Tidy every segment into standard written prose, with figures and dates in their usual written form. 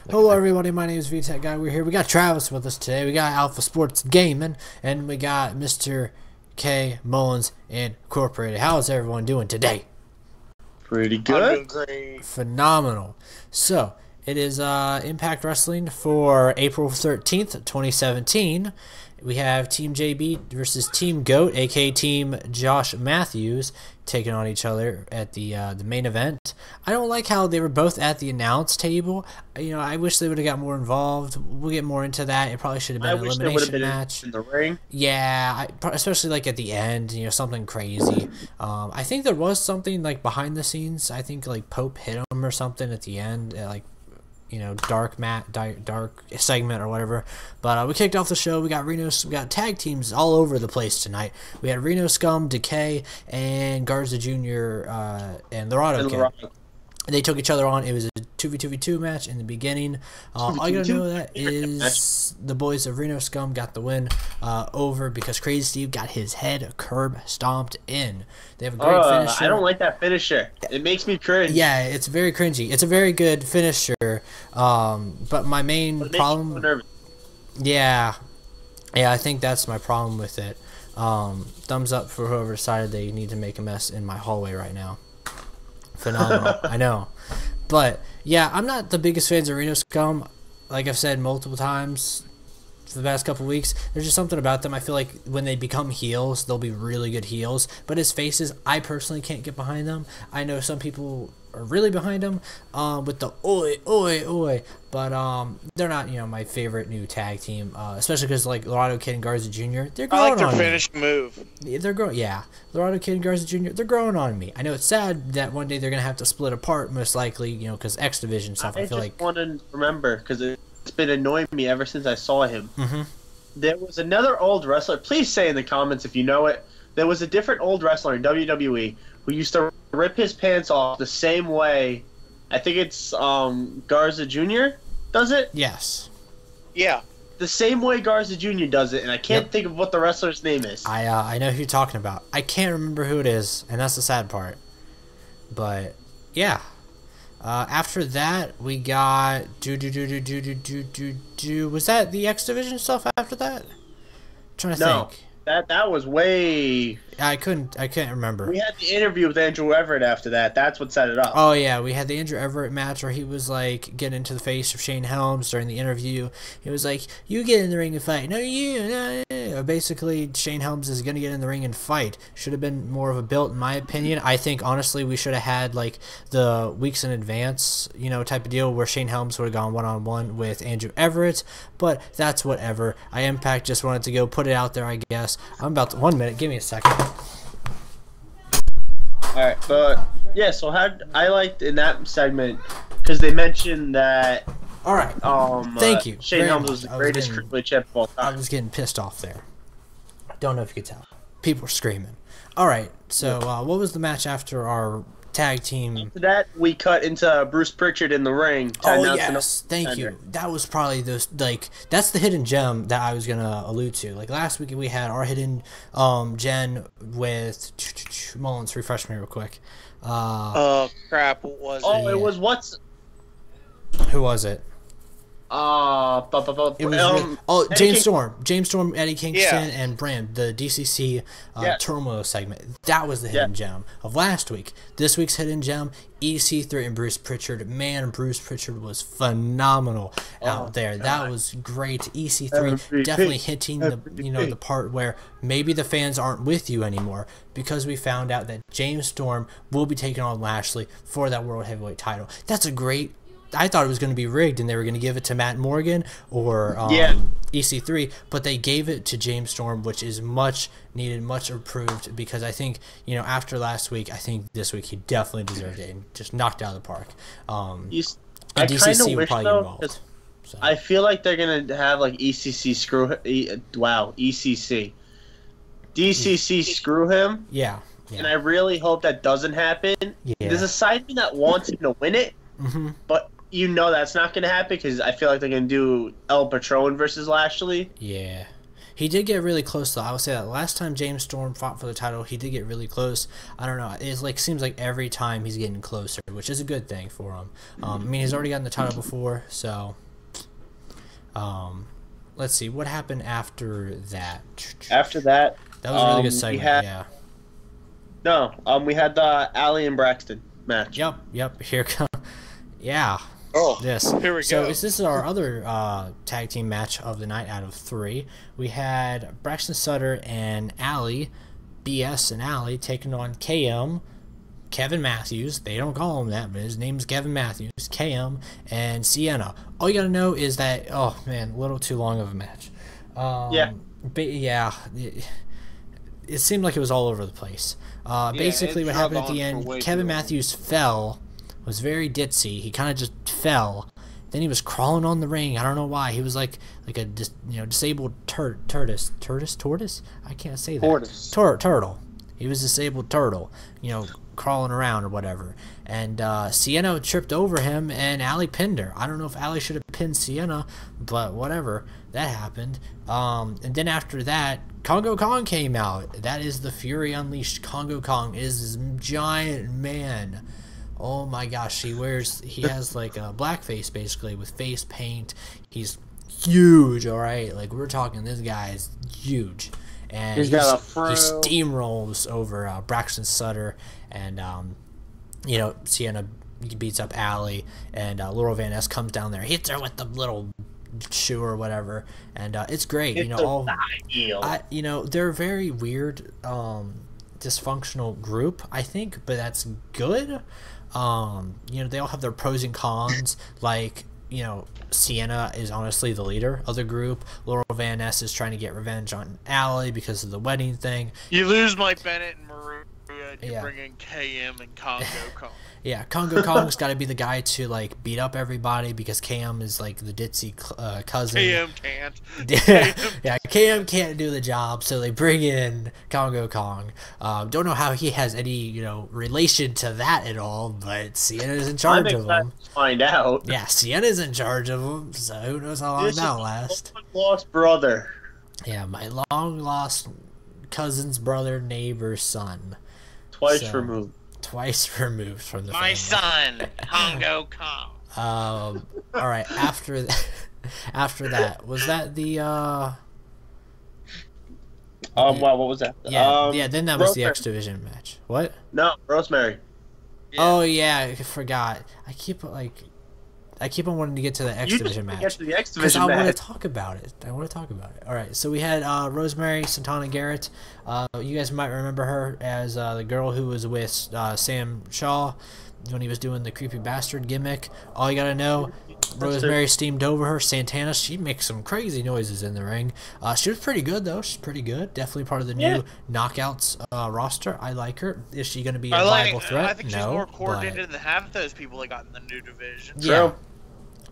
Hello everybody, my name is VTech Guy. We're here. We got Travis with us today. We got Alpha Sports Gaming, and we got Mr. K Mullins Incorporated. How is everyone doing today? Pretty good. I'm doing great. Phenomenal. So, it is Impact Wrestling for April 13th, 2017. We have Team JB versus Team GOAT, aka Team Josh Matthews, taking on each other at the main event. I don't like how they were both at the announce table. You know, I wish they would have got more involved. We'll get more into that. It probably should have been an elimination match. In the ring. Yeah, especially like at the end, you know, something crazy. I think there was something like behind the scenes. I think like Pope hit him or something at the end, like, you know, dark segment or whatever. But we kicked off the show. We got tag teams all over the place tonight. We had Reno Scum, Decay, and Garza Jr. And Laredo Kid. They took each other on. It was a 2v2v2 match in the beginning. All you gotta know that is the boys of Reno Scum got the win over because Crazy Steve got his head curb stomped in. They have a great finisher. I don't like that finisher. It makes me cringe. Yeah, it's very cringy. It's a very good finisher, but my main problem... Yeah, I think that's my problem with it. Thumbs up for whoever decided they need to make a mess in my hallway right now. Phenomenal. I know. But yeah, I'm not the biggest fans of Reno Scum. Like I've said multiple times for the past couple weeks, there's just something about them. I feel like when they become heels, they'll be really good heels. But as faces, I personally can't get behind them. I know some people are really behind them with the oi oi oi, but they're not, you know, my favorite new tag team, especially because like Laredo Kid and Garza Jr. They're growing on me. I like their finishing move. They're growing, yeah. Laredo Kid and Garza Jr. They're growing on me. I know it's sad that one day they're gonna have to split apart, most likely, you know, because X Division stuff. I feel like. I just want to remember because it's been annoying me ever since I saw him. There was another old wrestler. Please say in the comments if you know it. There was a different old wrestler in WWE who used to rip his pants off the same way. I think it's Garza Jr. does it? Yes. Yeah. The same way Garza Jr. does it, and I can't think of what the wrestler's name is. I know who you're talking about. I can't remember who it is, and that's the sad part. But yeah. After that, we got was that the X Division stuff after that? I'm trying to think. That was way... I can't remember. We had the interview with Andrew Everett after that. That's what set it up. Oh, yeah. We had the Andrew Everett match where he was, like, getting into the face of Shane Helms during the interview. He was like, you get in the ring and fight. No, you. No. Basically, Shane Helms is going to get in the ring and fight. Should have been more of a build, in my opinion. I think, honestly, we should have had, like, the weeks in advance, you know, type of deal where Shane Helms would have gone one-on-one with Andrew Everett. But that's whatever. Impact just wanted to go put it out there, I guess. I'm about to... 1 minute. Give me a second. Alright, but yeah, so I liked in that segment because they mentioned that. Alright. Thank you. Shane Helms was the greatest cruiserweight champ of all time. I was getting pissed off there. Don't know if you could tell. People were screaming. Alright, so what was the match after our tag team? After that, we cut into Bruce Pritchard in the ring. Oh, yes. Thank you. That was probably those, like, that's the hidden gem that I was going to allude to. Like, last week we had our hidden gem with Mullins. Refresh me real quick. Oh, crap. What was it? Oh, it was what's... Who was it? It was James Storm, Eddie Kingston, and Bram, the DCC turmoil segment. That was the hidden gem of last week. This week's hidden gem, EC3 and Bruce Pritchard. Man, Bruce Pritchard was phenomenal out there. That was great. EC3 definitely hitting the the part where maybe the fans aren't with you anymore because we found out that James Storm will be taking on Lashley for that World Heavyweight title. That's a great... I thought it was going to be rigged and they were going to give it to Matt Morgan or EC3, but they gave it to James Storm, which is much needed, much improved, because I think, you know, after last week, I think this week he definitely deserved it and just knocked it out of the park. I kind of wish, though, so. I feel like they're going to have, like, DCC screw him. Yeah. And I really hope that doesn't happen. Yeah. There's a side of me that wants him to win it, but you know that's not going to happen because I feel like they're going to do El Patron versus Lashley. Yeah. He did get really close, though. I would say that last time James Storm fought for the title, he did get really close. I don't know. It seems like every time he's getting closer, which is a good thing for him. I mean, he's already gotten the title before, so... let's see. What happened after that? After that... That was a really good segment, yeah. No, we had the Allie and Braxton match. Yep. Here come... Yeah. Oh, yes. Here we go. So this is our other tag team match of the night out of 3. We had Braxton Sutter and Allie, BS and Allie, taking on KM, Kevin Matthews. They don't call him that, but his name's Kevin Matthews, KM, and Sienna. All you gotta know is that, oh man, a little too long of a match. But yeah, it seemed like it was all over the place. Basically, what happened at the end, Kevin Matthews fell. Was very ditzy. He kind of just fell. Then he was crawling on the ring. I don't know why. He was like a disabled tortoise. I can't say that. Turtle. He was a disabled turtle. Crawling around or whatever. And Sienna tripped over him, and Allie pinned her. I don't know if Allie should have pinned Sienna, but whatever. That happened. And then after that, Congo Kong came out. That is the Fury Unleashed. Congo Kong is this giant man. Oh my gosh, he has like a blackface basically with face paint. He's huge, alright? Like, we're talking, this guy is huge. And he steamrolls over Braxton Sutter, and, Sienna beats up Allie, and Laurel Van Ness comes down there, hits her with the little shoe or whatever, and it's great. They're a very weird, dysfunctional group, I think, but that's good. They all have their pros and cons. Like, Sienna is honestly the leader of the group. Laurel Van Ness is trying to get revenge on Allie because of the wedding thing. You lose Mike Bennett and Maria, and you bring in KM and Congo Kong. Yeah, Congo Kong's got to be the guy to like beat up everybody because KM is like the ditzy cousin. KM can't. Yeah, KM can't do the job, so they bring in Congo Kong. Don't know how he has any relation to that at all, but Sienna's in charge of him. Find out. Yeah, Sienna's in charge of him, so who knows how long that'll last. Lost brother. Yeah, my long lost cousin's brother, neighbor's son. Twice removed from the my family. son, Congo Kong. All right. After that, was that the what was that? Yeah. Then that was the X Division match. What? No, Rosemary. Yeah. Oh yeah, I forgot. I keep on wanting to get to the X Division match because I want to talk about it. All right, so we had Rosemary Garrett. You guys might remember her as the girl who was with Sam Shaw when he was doing the creepy bastard gimmick. All you gotta know, Rosemary steamed over her. Santana, she makes some crazy noises in the ring. She was pretty good though. She's pretty good. Definitely part of the new Knockouts roster. I like her. Is she gonna be a viable threat? I think she's more coordinated than half of those people that got in the new division. Yeah.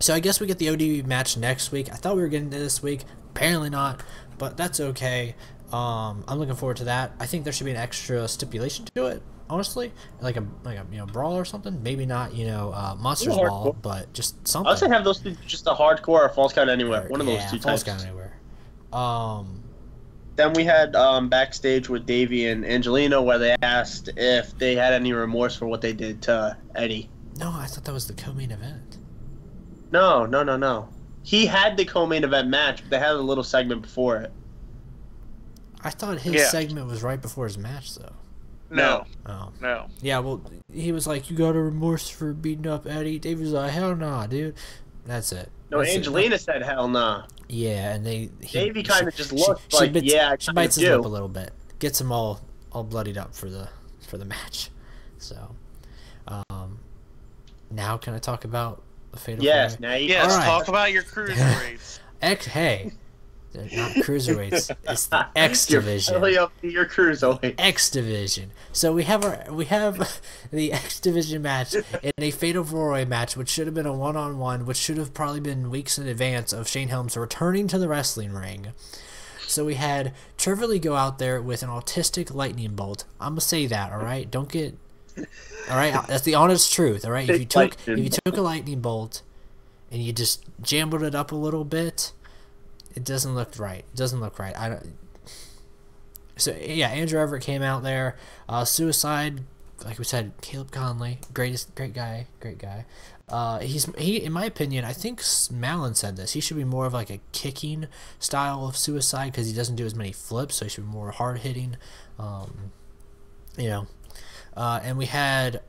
So I guess we get the ODB match next week. I thought we were getting to this week. Apparently not, but that's okay. I'm looking forward to that. I think there should be an extra stipulation to it, honestly, like a brawl or something. Maybe not Monsters Ball, but just something. I'd say have those two, just a hardcore or false count anywhere. One of those two false types. Count anywhere. Then we had backstage with Davey and Angelina where they asked if they had any remorse for what they did to Eddie. No, I thought that was the co-main event. No. He had the co-main event match, but they had a little segment before it. I thought his segment was right before his match, though. No. Oh. No. Yeah, well, he was like, you got a remorse for beating up Eddie? Dave was like, hell nah, dude. That's it. No, Angelina said hell nah. Yeah, and Davey kind of just looked she bites his do. lip a little bit. Gets him all bloodied up for the match. So, now can I talk about the Fatal Yes, Four-Way? now you Yes, right. talk about your cruiserweights. Hey, they're not cruiserweights. It's the X Division. You're up to your cruiserweight. X Division. So we have the X Division match in a Fatal 4-Way match, which should have been a one-on-one, which should have probably been weeks in advance of Shane Helms returning to the wrestling ring. So we had Trevor Lee go out there with an autistic lightning bolt. I'm gonna say that, all right? Don't get, all right? That's the honest truth, all right? If you took a lightning bolt and you just jumbled it up a little bit, It doesn't look right. It doesn't look right. I don't. So yeah, Andrew Everett came out there. Suicide, like we said, Caleb Conley, great guy. He in my opinion, I think Malin said this. He should be more of like a kicking style of Suicide because he doesn't do as many flips, so he should be more hard hitting. And we had.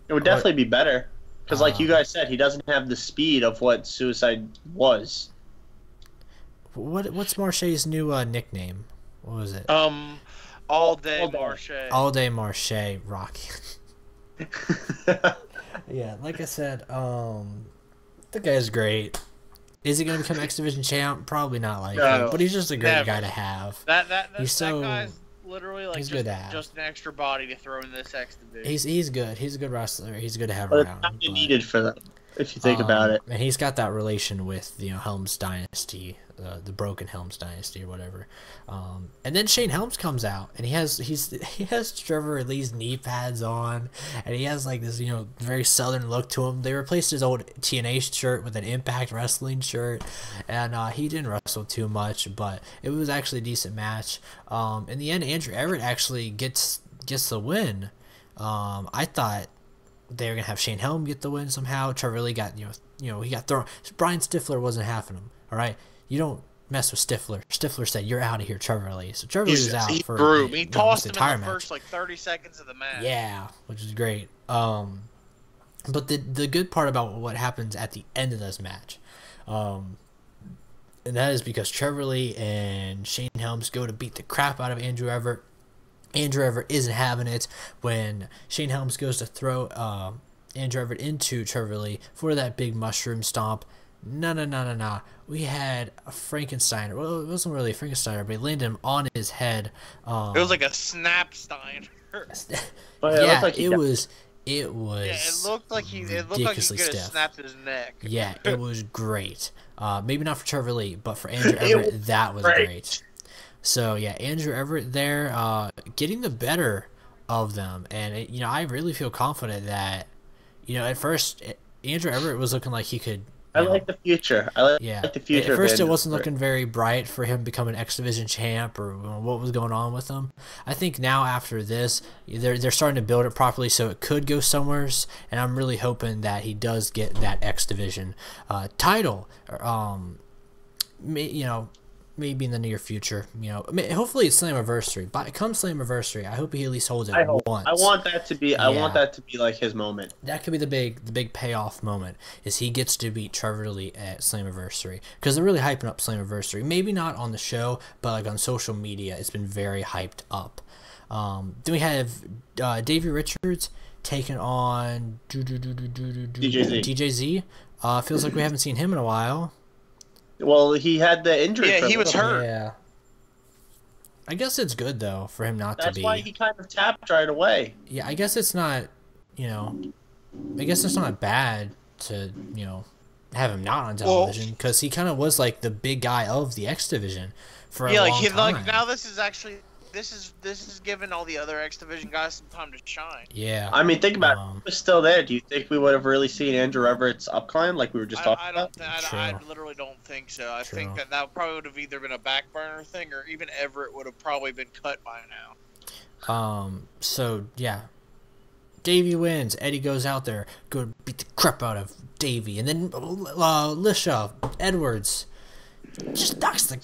It would definitely be better because, like you guys said, he doesn't have the speed of what Suicide was. What's Marche's new nickname? What was it? All Day Marche. All Day Marche Rocky. Yeah, like I said, the guy's great. Is he going to become X Division champ? Probably not likely, but he's just a great guy to have. That guy's literally like he's just an extra body to throw in this X Division. He's good. He's a good wrestler. He's good to have but around. It's needed for them, if you think about it. And he's got that relation with Helms Dynasty, the broken Helms Dynasty or whatever. And then Shane Helms comes out and he has Trevor Lee's knee pads on, and he has like this very southern look to him. They replaced his old TNA shirt with an Impact Wrestling shirt, and he didn't wrestle too much, but it was actually a decent match. In the end, Andrew Everett actually gets the win. I thought they were gonna have Shane Helm get the win somehow. Trevor Lee got he got thrown. Brian Stifler wasn't having him. All right, you don't mess with Stifler. Stifler said, "You're out of here, Trevor Lee." So Trevor Lee was out for he tossed him in the match. first like 30 seconds of the match. Yeah, which is great. But the good part about what happens at the end of this match, and that is because Trevor Lee and Shane Helms go to beat the crap out of Andrew Everett. Andrew Everett isn't having it when Shane Helms goes to throw Andrew Everett into Trevor Lee for that big mushroom stomp. No. We had a Frankensteiner. Well, it wasn't really a Frankensteiner, but he landed him on his head. It was like a Snapsteiner. It was. Yeah, it looked like he could have snapped his neck. Yeah, it was great. Maybe not for Trevor Lee, but for Andrew Everett, that was great. So yeah, Andrew Everett there, getting the better of them, and I really feel confident that, at first Andrew Everett was looking like he could. I like the future. I like the future. At first, it wasn't looking very bright for him becoming X Division champ or what was going on with him. I think now after this, they're starting to build it properly, so it could go somewheres. And I'm really hoping that he does get that X Division title. Maybe in the near future. Hopefully it's Slammiversary. But come Slammiversary, I hope he at least holds it once. I want that to be. I want that to be like his moment. That could be the big payoff moment, is he gets to beat Trevor Lee at Slammiversary, because they're really hyping up Slammiversary. Maybe not on the show, but like on social media, it's been very hyped up. Then we have Davey Richards taking on DJZ. Feels like we haven't seen him in a while. Well, he had the injury. Yeah, he was hurt. Yeah. I guess it's good though for him not to be. That's why he kind of tapped right away. Yeah, I guess it's not. I guess it's not bad to have him not on television, because he kind of was like the big guy of the X Division for a long time. Like now this is actually. This is giving all the other X Division guys some time to shine. Yeah. I mean, think about it. If he was still there, do you think we would have really seen Andrew Everett's upclimb like we were just talking about? I literally don't think so. I think that probably would have either been a back burner thing, or even Everett would have probably been cut by now. So, yeah. Davey wins. Eddie goes out there, go beat the crap out of Davey. And then Lisha Edwards just knocks the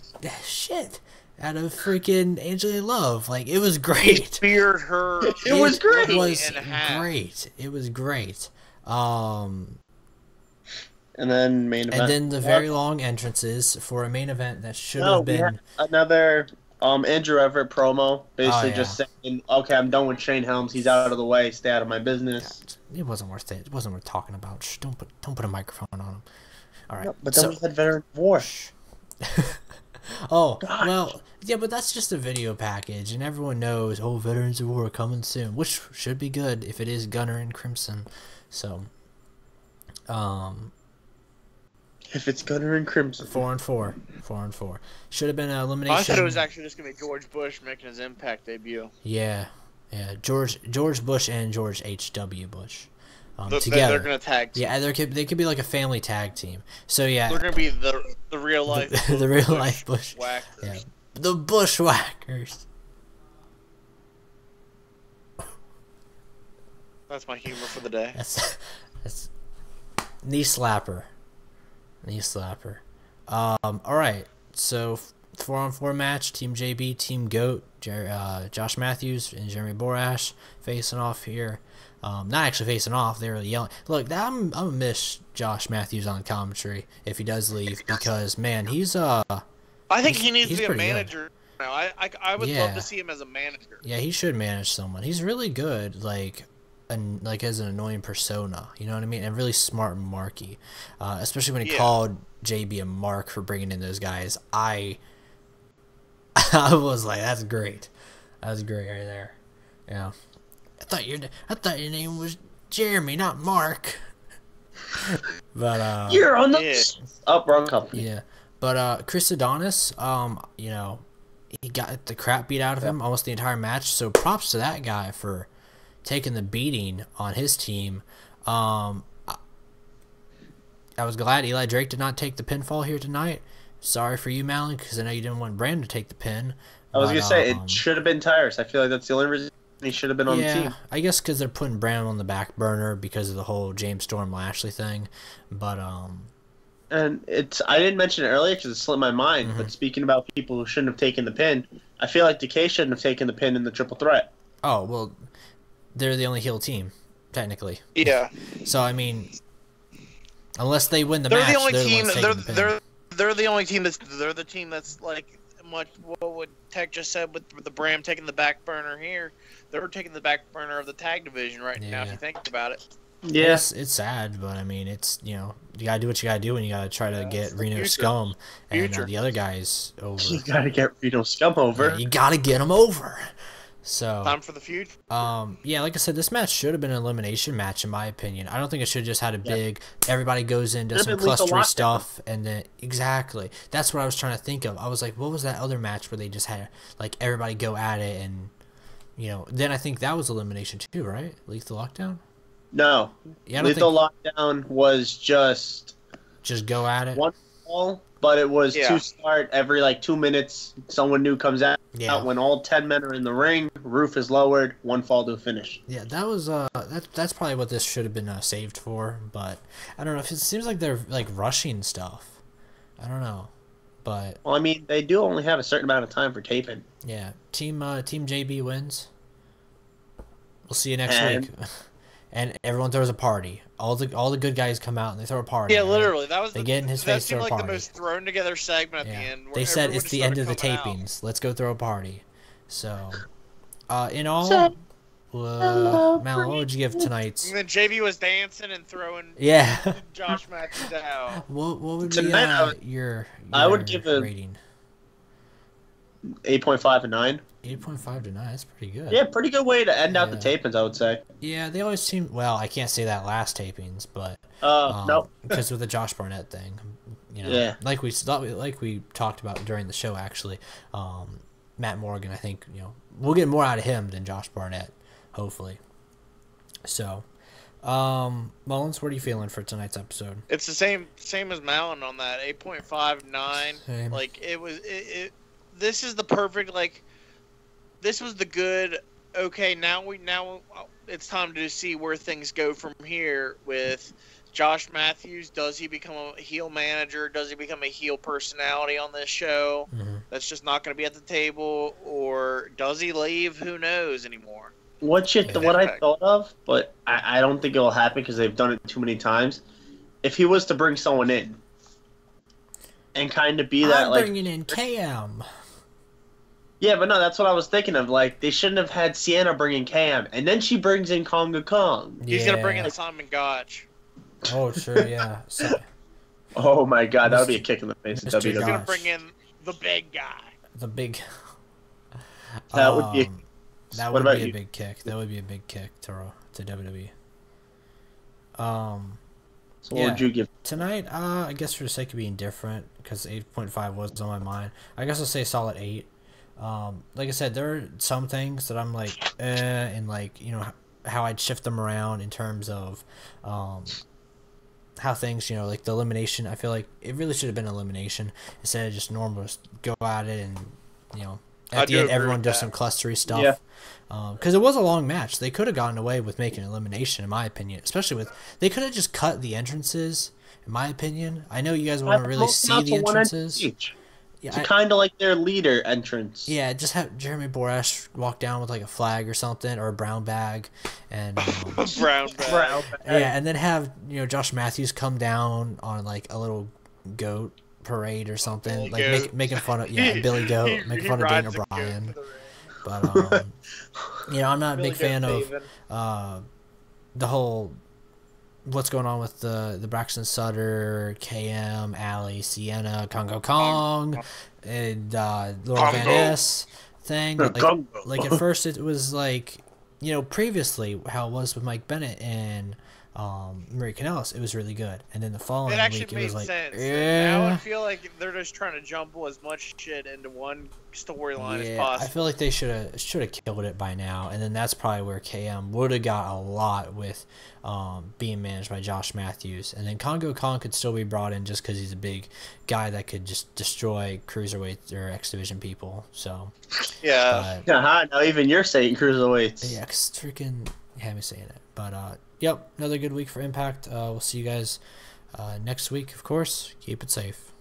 shit out of freaking Angelina Love. Like, it was great. He speared her. It was great. It was great. It was great. And then main event. And then the very long entrances for a main event that should have been another Andrew Everett promo, basically just saying, "Okay, I'm done with Shane Helms. He's out of the way. Stay out of my business." It wasn't worth it. It wasn't worth talking about. Shh, don't put a microphone on him. All right. No, but then we had Veteran War. Oh, gosh. Well, yeah, but that's just a video package, and everyone knows, Veterans of War coming soon, which should be good if it is Gunner and Crimson. So, if it's Gunner and Crimson. 4-4. Should have been an elimination. I thought it was actually just going to be George Bush making his Impact debut. Yeah. George Bush and George H.W. Bush. together. They're gonna tag team. Yeah, they could be like a family tag team. So yeah, they're gonna be the real life the real life bushwhackers. Yeah, the bushwhackers. That's my humor for the day. That's knee slapper. All right, so 4-on-4 match. Team JB, Team Goat, Josh Matthews and Jeremy Borash facing off here. Not actually facing off. They were yelling. Look, I'm gonna miss Josh Matthews on commentary if he does leave because man, he's I think he needs to be a manager. Good. Now, I would love to see him as a manager. Yeah, he should manage someone. He's really good, like as an annoying persona, you know what I mean, and really smart and marky, especially when he called JB a mark for bringing in those guys. I was like, that's great. That was great right there. Yeah, I thought your name was Jeremy, not Mark. But you're on the wrong company. Yeah, but Chris Adonis, you know, he got the crap beat out of him almost the entire match. So props to that guy for taking the beating on his team. I was glad Eli Drake did not take the pinfall here tonight. Sorry for you, Malin, because I know you didn't want Brand to take the pin. I was going to say, it should have been Tyrus. I feel like that's the only reason he should have been on the team. I guess because they're putting Brand on the back burner because of the whole James Storm Lashley thing. But, and I didn't mention it earlier because it slipped my mind, but speaking about people who shouldn't have taken the pin, I feel like Decay shouldn't have taken the pin in the triple threat. Oh, well, they're the only heel team, technically. Yeah. So, I mean, unless they win the match, they're the only team. They're the only team that's like much what would Tech just said with the Bram taking the back burner here. They're taking the back burner of the tag division right now. If you think about it. Yeah, it's sad, but I mean, it's, you know, you gotta do what you gotta do, and you gotta try to get Reno Scum and the other guys over. You gotta get Reno Scum over. Yeah, you gotta get them over. So time for the future. Yeah, like I said, this match should have been an elimination match in my opinion. I don't think it should have just had a big everybody goes in, does some clustery stuff, and then exactly that's what I was trying to think of. I was like, what was that other match where they just had like everybody go at it, and you know, then I think that was elimination too, right? Lethal Lockdown. No, Lethal Lockdown was just go at it. One fall, but it was to start every like 2 minutes. Someone new comes out. When all 10 men are in the ring, roof is lowered, one fall to a finish. Yeah, that was that's probably what this should have been saved for. But I don't know. If it seems like they're like rushing stuff. I don't know, but well, I mean, they do only have a certain amount of time for taping. Yeah, Team JB wins. We'll see you next week. And everyone throws a party. All the good guys come out and they throw a party. Yeah, literally. That was they get in his face. Throw a party. That seemed like the most thrown together segment at the end. They said it's the end of the tapings. Let's go throw a party. So, in all, Mal, what would you give tonight's? And then JB was dancing and throwing. Josh Matthews out. What would be your I would give a rating. 8.5 and 9. 8.5 to 9. That's pretty good. Yeah, pretty good way to end out the tapings, I would say. Yeah, they always seem. Well, I can't say that last tapings, but no, because with the Josh Barnett thing, you know, like we talked about during the show, actually, Matt Morgan. I think we'll get more out of him than Josh Barnett, hopefully. So, Mullins, what are you feeling for tonight's episode? It's the same as Malin on that 8.5, 9. Like it was this is the perfect this was the good. Okay, now it's time to see where things go from here with Josh Matthews. Does he become a heel manager? Does he become a heel personality on this show? That's just not going to be at the table, or does he leave? Who knows anymore? What I thought of, but I don't think it will happen because they've done it too many times. If he was to bring someone in and kind of be that, bringing in KM. Yeah, but no, that's what I was thinking of. Like, they shouldn't have had Sienna bring in Cam, and then she brings in Konga Kong. He's gonna bring in Simon Gotch. Oh, sure, yeah. Oh my God, that would be a kick in the face. He's gonna bring in the big guy. The big. That would be. That would be a big kick. That would be a big kick to WWE. So what would you give tonight? I guess for the sake of being different, because 8.5 was on my mind. I guess I'll say solid 8. Like I said, there are some things that I'm like, and like how I'd shift them around in terms of how things, you know, like the elimination. I feel like it really should have been elimination instead of just normal, just go at it and, you know, at the end everyone does some clustery stuff. Yeah. Because it was a long match. They could have gotten away with making elimination, in my opinion. Especially with, they could have just cut the entrances, in my opinion. I know you guys want to really see the entrances. Yeah, it's kind of like their leader entrance. Yeah, just have Jeremy Borash walk down with like a flag or something, or a brown bag, and brown bag. Yeah, and then have, you know, Josh Matthews come down on like a little goat parade or something, like making fun of Billy Goat, making fun of Daniel Bryan. But you know, I'm not a big fan of the whole what's going on with the Braxton Sutter, KM, Ali, Sienna, Congo Kong, and Laurel Van Ness thing. Like at first it was like, you know, previously how it was with Mike Bennett and Marie Kanellis, it was really good, and then the following week it was like, yeah. Now I feel like they're just trying to jumble as much shit into one storyline as possible. I feel like they should have killed it by now, and then that's probably where KM would have got a lot with being managed by Josh Matthews, and then Congo Kong could still be brought in just because he's a big guy that could just destroy cruiserweight or X Division people. So yeah, now even you're saying cruiserweights. Yeah, cause freaking have me saying it, but yep, another good week for Impact. We'll see you guys next week, of course. Keep it safe.